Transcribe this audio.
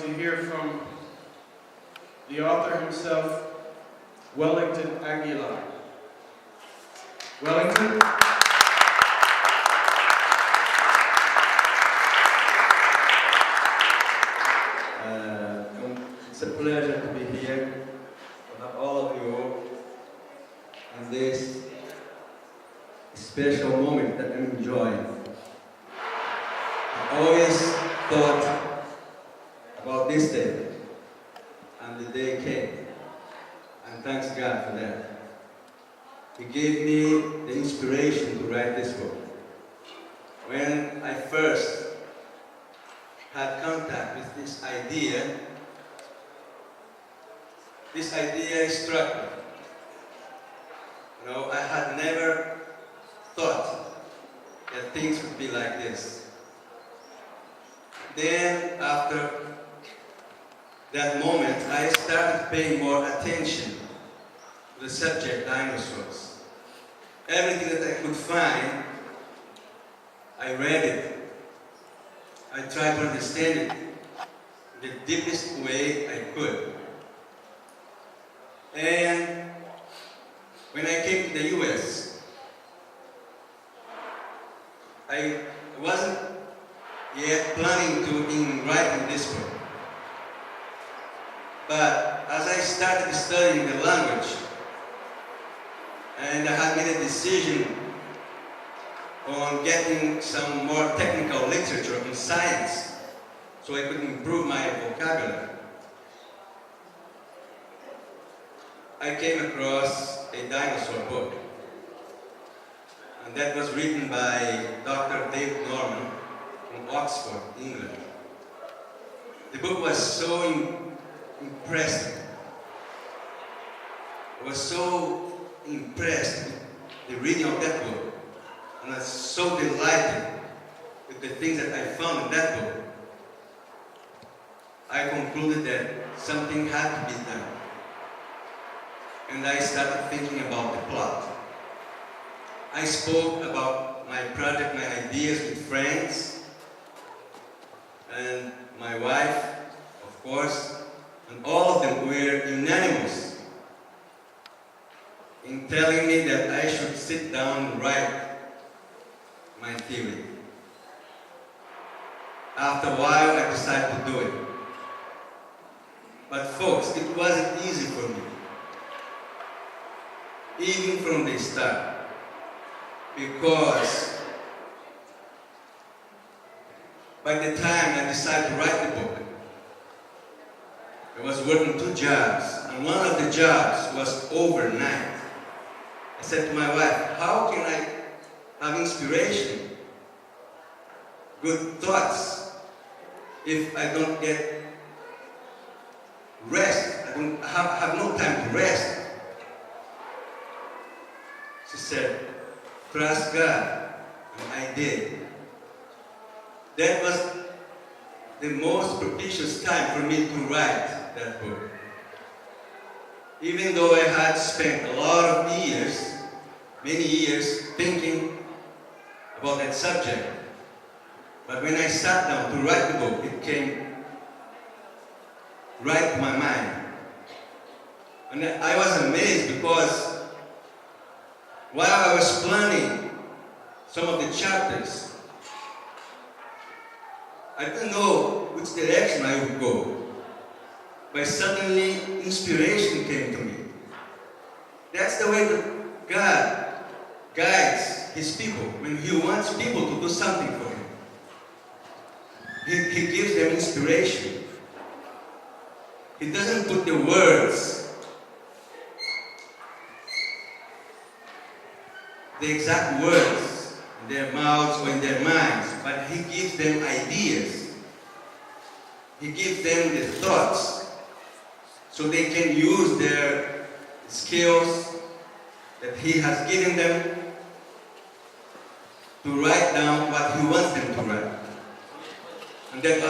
to hear from the author himself, Wellington Aguiar. Wellington? It's a pleasure to be here, to have all of you in this special moment that I'm enjoying. I always thought about this day, and the day came, and thanks God for that. He gave me the inspiration to write this book. When I first had contact with this idea struck me. You know, I had never thought that things would be like this. Then, after that moment, I started paying more attention to the subject dinosaurs. Everything that I could find, I read it. I tried to understand it the deepest way I could. And when I came to the US, I wasn't yet planning to writing this book. But as I started studying the language, and I had made a decision on getting some more technical literature in science so I could improve my vocabulary, I came across a dinosaur book, and that was written by Dr. David Norman from Oxford, England. The book was so impressive. I was so impressed with the reading of that book, and I was so delighted with the things that I found in that book. I concluded that something had to be done. And I started thinking about the plot. I spoke about my project, my ideas with friends, and my wife, of course, and all of them were unanimous in telling me that I should sit down and write my theory. After a while, I decided to do it. But folks, it wasn't easy for me, even from the start, because by the time I decided to write the book, I was working 2 jobs, and one of the jobs was overnight. I said to my wife, how can I have inspiration, good thoughts, if I don't get rest? I don't have no time to rest. She said, trust God, and I did. That was the most propitious time for me to write that book. Even though I had spent a lot of years, many years, thinking about that subject, but when I sat down to write the book, it came right to my mind. And I was amazed because while I was planning some of the chapters, I didn't know which direction I would go. But suddenly, inspiration came to me. That's the way that God guides His people when He wants people to do something for Him. He gives them inspiration. He doesn't put the words, the exact words, in their mouths or in their minds, but He gives them ideas. He gives them the thoughts so they can use their skills that He has given them to write down what He wants them to write. And that